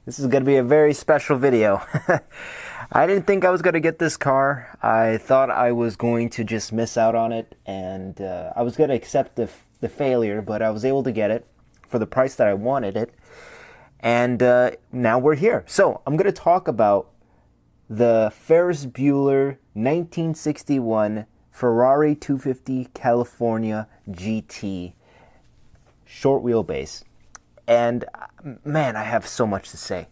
This is going to be a very special video. I didn't think I was going to get this car. I thought I was going to just miss out on it, and I was going to accept the failure, but I was able to get it for the price that I wanted it. And now we're here. So I'm going to talk about the Ferris Bueller 1961 Ferrari 250 California GT short wheelbase. And man, I have so much to say.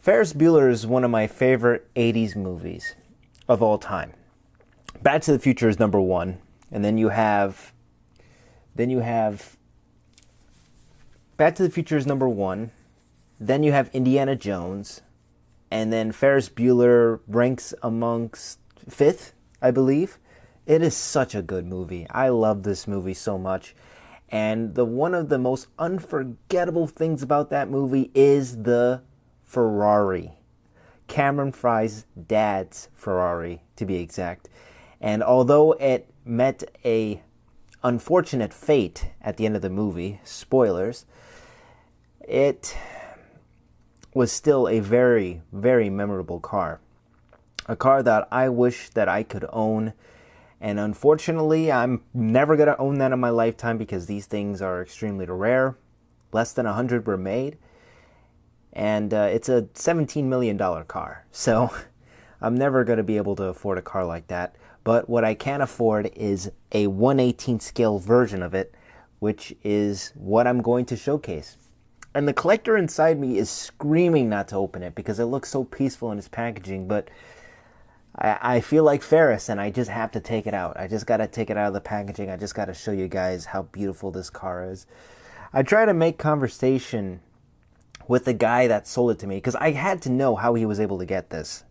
Ferris Bueller is one of my favorite 80s movies of all time. Back to the Future is number one, and then you have Back to the Future is number one, then you have Indiana Jones, and then Ferris Bueller ranks amongst fifth, I believe. It is such a good movie. I love this movie so much. And one of the most unforgettable things about that movie is the Ferrari. Cameron Fry's dad's Ferrari, to be exact. And although it met a unfortunate fate at the end of the movie, spoilers, it was still a very, very memorable car. A car that I wish that I could own. And unfortunately, I'm never going to own that in my lifetime because these things are extremely rare. Less than 100 were made. And it's a $17 million car. So I'm never going to be able to afford a car like that. But what I can afford is a 1/18 scale version of it, which is what I'm going to showcase. And the collector inside me is screaming not to open it because it looks so peaceful in its packaging. But I feel like Ferris, and I just have to take it out. I just got to take it out of the packaging. I just got to show you guys how beautiful this car is. I try to make conversation with the guy that sold it to me because I had to know how he was able to get this.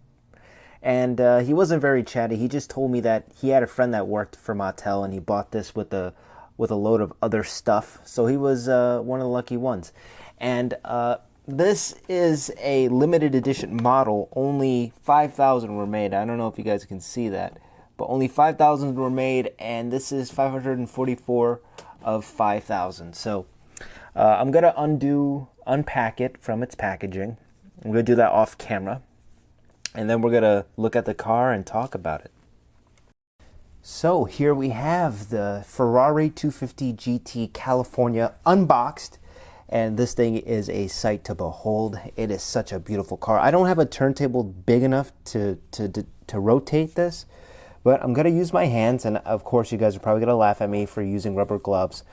And he wasn't very chatty. He just told me that he had a friend that worked for Mattel, and he bought this with a load of other stuff. So he was one of the lucky ones. And this is a limited edition model. Only 5,000 were made. I don't know if you guys can see that, but only 5,000 were made, and this is 544 of 5,000. So I'm going to unpack it from its packaging. I'm going to do that off camera, and then we're going to look at the car and talk about it. So here we have the Ferrari 250 GT California unboxed. And this thing is a sight to behold. It is such a beautiful car. I don't have a turntable big enough to rotate this, but I'm going to use my hands. And of course, you guys are probably going to laugh at me for using rubber gloves.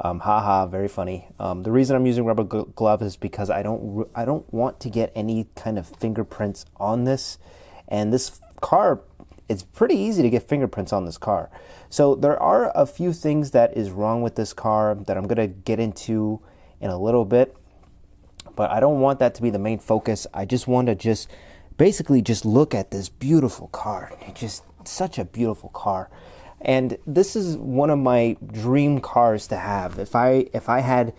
Haha, very funny. The reason I'm using rubber gloves is because I don't want to get any kind of fingerprints on this. And this car, it's pretty easy to get fingerprints on this car. So there are a few things that is wrong with this car that I'm going to get into in a little bit, but I don't want that to be the main focus. I just want to basically look at this beautiful car. It's just such a beautiful car, and this is one of my dream cars to have. If I had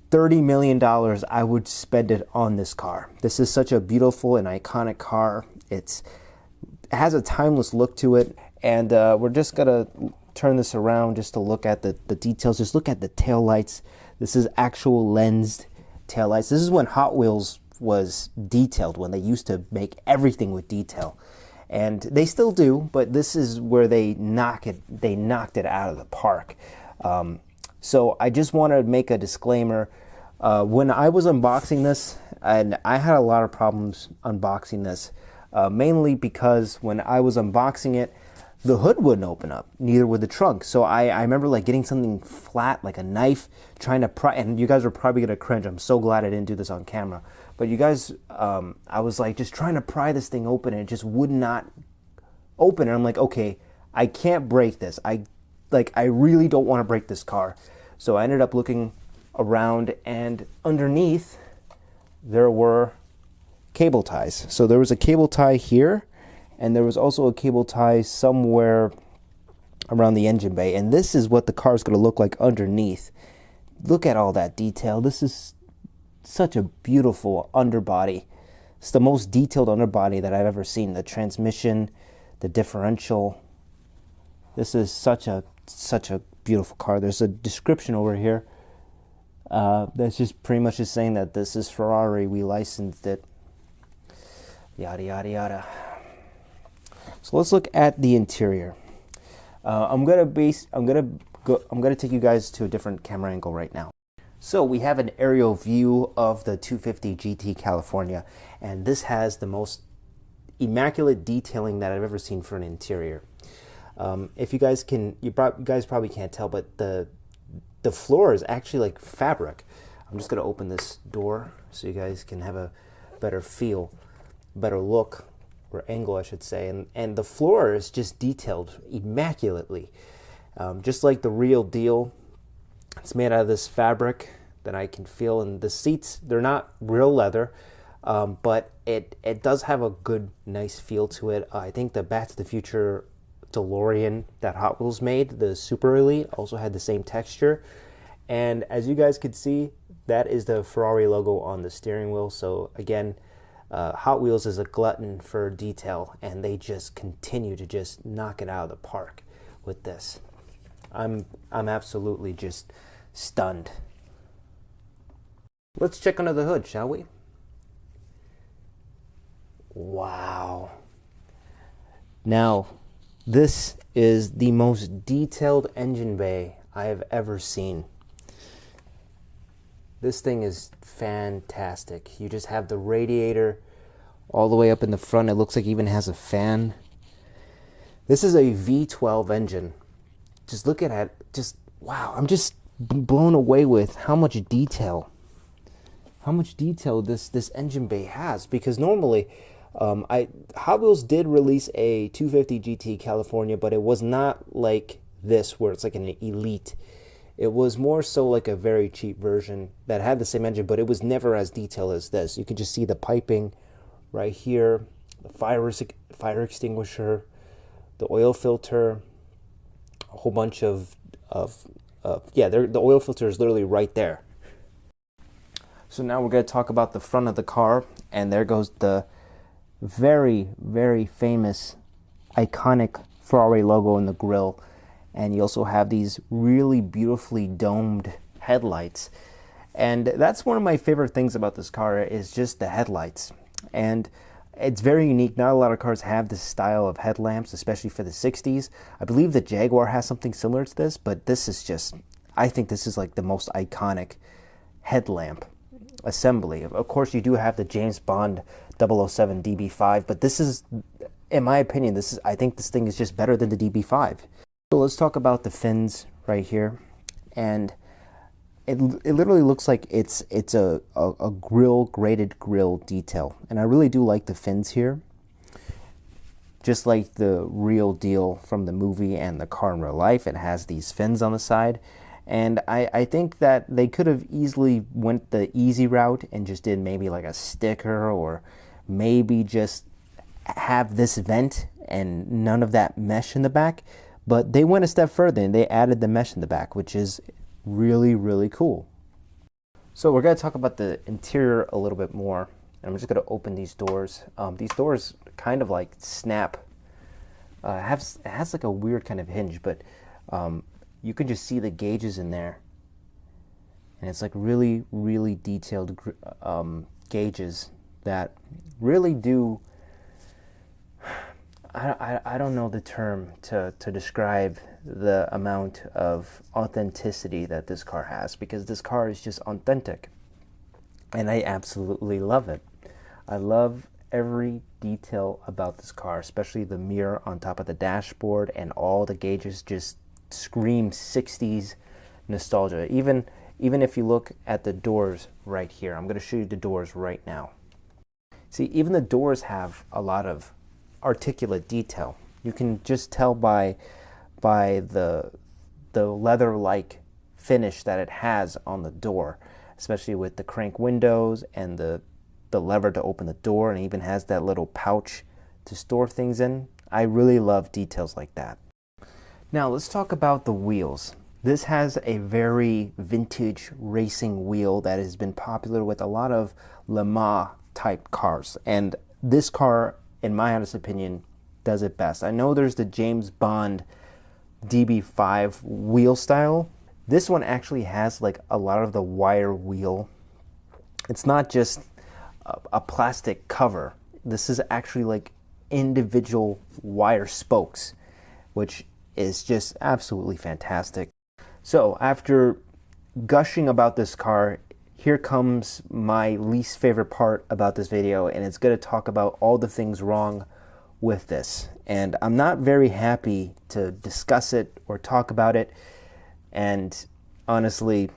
$30 million, I would spend it on this car. This is such a beautiful and iconic car. It has a timeless look to it, and we're just gonna turn this around just to look at the details. Just look at the tail lights. This is actual lensed taillights. This is when Hot Wheels was detailed, when they used to make everything with detail. And they still do, but this is where they knocked it out of the park. So I just want to make a disclaimer. When I was unboxing this, and I had a lot of problems unboxing this, mainly because when I was unboxing it, the hood wouldn't open up, neither would the trunk. So I remember like getting something flat, like a knife, trying to pry, and you guys are probably gonna cringe. I'm so glad I didn't do this on camera. But you guys, I was like just trying to pry this thing open, and it just would not open. And I'm like, okay, I can't break this. I really don't want to break this car. So I ended up looking around, and underneath there were cable ties. So there was a cable tie here, and there was also a cable tie somewhere around the engine bay. And this is what the car is going to look like underneath. Look at all that detail. This is such a beautiful underbody. It's the most detailed underbody that I've ever seen. The transmission, the differential. This is such a beautiful car. There's a description over here That's just pretty much just saying that this is Ferrari, we licensed it, yada yada yada. So let's look at the interior. I'm gonna take you guys to a different camera angle right now. So we have an aerial view of the 250 GT California, and this has the most immaculate detailing that I've ever seen for an interior. If you guys guys probably can't tell, but the floor is actually like fabric. I'm just gonna open this door so you guys can have a better feel, better look, or angle I should say, and the floor is just detailed immaculately, just like the real deal. It's made out of this fabric that I can feel, and the seats, they're not real leather, but it does have a good, nice feel to it. I think the Back to the Future DeLorean that Hot Wheels made, the Super Elite, also had the same texture. And as you guys could see, that is the Ferrari logo on the steering wheel. So again, Hot Wheels is a glutton for detail, and they just continue to just knock it out of the park with this. I'm absolutely just stunned. Let's check under the hood, shall we? Wow. Now, this is the most detailed engine bay I have ever seen. This thing is fantastic. You just have the radiator all the way up in the front. It looks like it even has a fan. This is a V12 engine. Just look at it. Just wow. I'm just blown away with how much detail this engine bay has, because normally Hot Wheels did release a 250 GT California, but it was not like this where it's like an elite. It was more so like a very cheap version that had the same engine, but it was never as detailed as this. You can just see the piping right here, the fire extinguisher, the oil filter, a whole bunch of the oil filter is literally right there. So now we're going to talk about the front of the car, and there goes the very, very famous, iconic Ferrari logo in the grille. And you also have these really beautifully domed headlights. And that's one of my favorite things about this car, is just the headlights. And it's very unique. Not a lot of cars have this style of headlamps, especially for the 60s. I believe the Jaguar has something similar to this, but this is just, I think this is like the most iconic headlamp assembly. Of course, you do have the James Bond 007 DB5, but this is, in my opinion, I think this thing is just better than the DB5. So let's talk about the fins right here, and it literally looks like it's a graded grill detail, and I really do like the fins here, just like the real deal from the movie and the car in real life. It has these fins on the side, and I think that they could have easily went the easy route and just did maybe like a sticker, or maybe just have this vent and none of that mesh in the back. But they went a step further and they added the mesh in the back, which is really, really cool. So we're going to talk about the interior a little bit more. And I'm just going to open these doors. These doors kind of like snap. It has like a weird kind of hinge, but you can just see the gauges in there. And it's like really, really detailed gauges that really do... I don't know the term to describe the amount of authenticity that this car has, because this car is just authentic, and I absolutely love it. I love every detail about this car, especially the mirror on top of the dashboard, and all the gauges just scream 60s nostalgia. Even if you look at the doors right here, I'm going to show you the doors right now. See, even the doors have a lot of articulate detail. You can just tell by the leather-like finish that it has on the door, especially with the crank windows and the lever to open the door, and it even has that little pouch to store things in. I really love details like that. Now let's talk about the wheels. This has a very vintage racing wheel that has been popular with a lot of Le Mans type cars, and this car, in my honest opinion, does it best. I know there's the James Bond DB5 wheel style. This one actually has like a lot of the wire wheel. It's not just a plastic cover. This is actually like individual wire spokes, which is just absolutely fantastic. So after gushing about this car, here comes my least favorite part about this video, and it's going to talk about all the things wrong with this. And I'm not very happy to discuss it or talk about it, and honestly,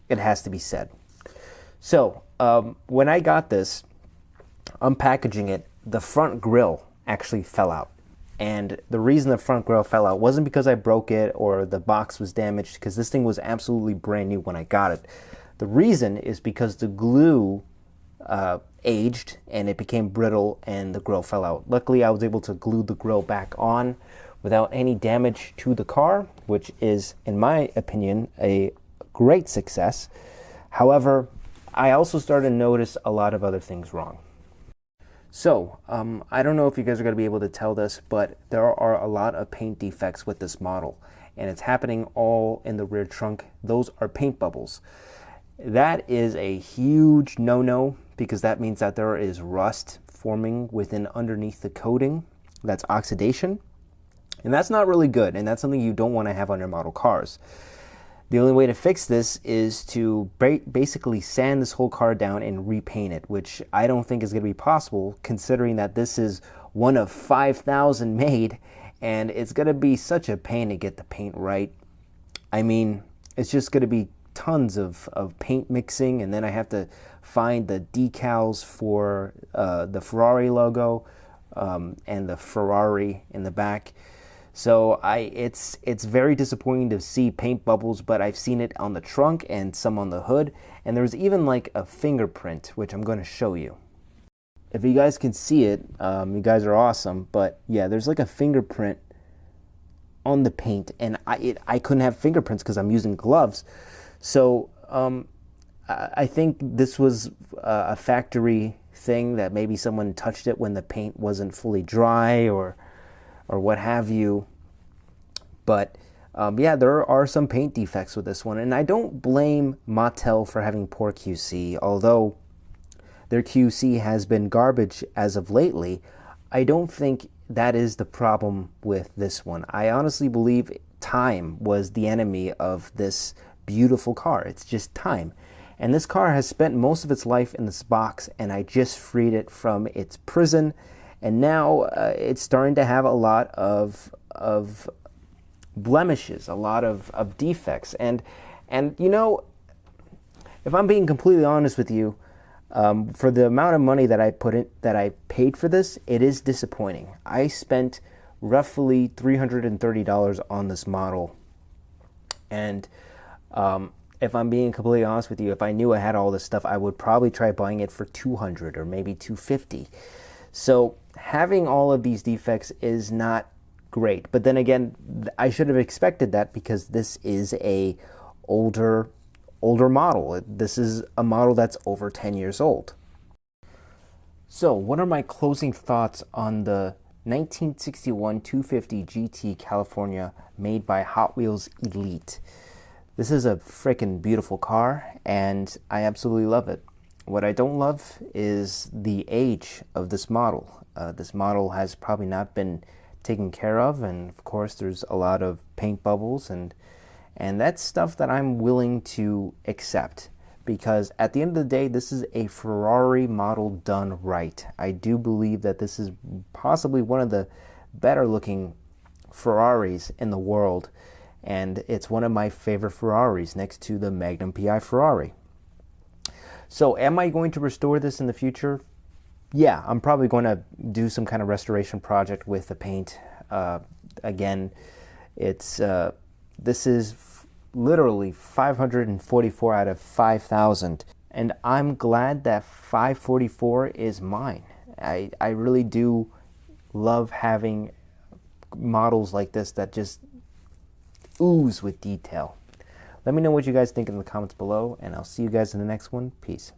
it has to be said. So when I got this, unpackaging it, the front grille actually fell out. And the reason the front grille fell out wasn't because I broke it or the box was damaged, because this thing was absolutely brand new when I got it. The reason is because the glue aged and it became brittle and the grille fell out. Luckily, I was able to glue the grille back on without any damage to the car, which is, in my opinion, a great success. However, I also started to notice a lot of other things wrong. So, I don't know if you guys are going to be able to tell this, but there are a lot of paint defects with this model, and it's happening all in the rear trunk. Those are paint bubbles. That is a huge no-no, because that means that there is rust forming within underneath the coating. That's oxidation, and that's not really good, and that's something you don't want to have on your model cars. The only way to fix this is to basically sand this whole car down and repaint it, which I don't think is going to be possible, considering that this is one of 5,000 made, and it's going to be such a pain to get the paint right. I mean, it's just going to be tons of paint mixing, and then I have to find the decals for the Ferrari logo and the Ferrari in the back. So it's very disappointing to see paint bubbles, but I've seen it on the trunk and some on the hood, and there's even like a fingerprint, which I'm going to show you. If you guys can see it, you guys are awesome, but yeah, there's like a fingerprint on the paint, and I couldn't have fingerprints because I'm using gloves. So I think this was a factory thing, that maybe someone touched it when the paint wasn't fully dry or what have you. But yeah, there are some paint defects with this one, and I don't blame Mattel for having poor QC, although their QC has been garbage as of lately. I don't think that is the problem with this one. I honestly believe time was the enemy of this beautiful car. It's just time. And this car has spent most of its life in this box, and I just freed it from its prison. And now it's starting to have a lot of blemishes, a lot of defects. And you know, if I'm being completely honest with you, for the amount of money that I paid for this, it is disappointing. I spent roughly $330 on this model. And if I'm being completely honest with you, if I knew I had all this stuff, I would probably try buying it for $200 or maybe $250. So having all of these defects is not great. But then again, I should have expected that, because this is a older model. This is a model that's over 10 years old. So what are my closing thoughts on the 1961 250 GT California made by Hot Wheels Elite? This is a freaking beautiful car, and I absolutely love it. What I don't love is the age of this model. This model has probably not been taken care of, and of course there's a lot of paint bubbles, and that's stuff that I'm willing to accept, because at the end of the day, this is a Ferrari model done right. I do believe that this is possibly one of the better looking Ferraris in the world, and it's one of my favorite Ferraris next to the Magnum PI Ferrari. So am I going to restore this in the future? Yeah, I'm probably going to do some kind of restoration project with the paint. Again, it's this is literally 544 out of 5,000, and I'm glad that 544 is mine. I really do love having models like this that just ooze with detail. Let me know what you guys think in the comments below, and I'll see you guys in the next one. Peace.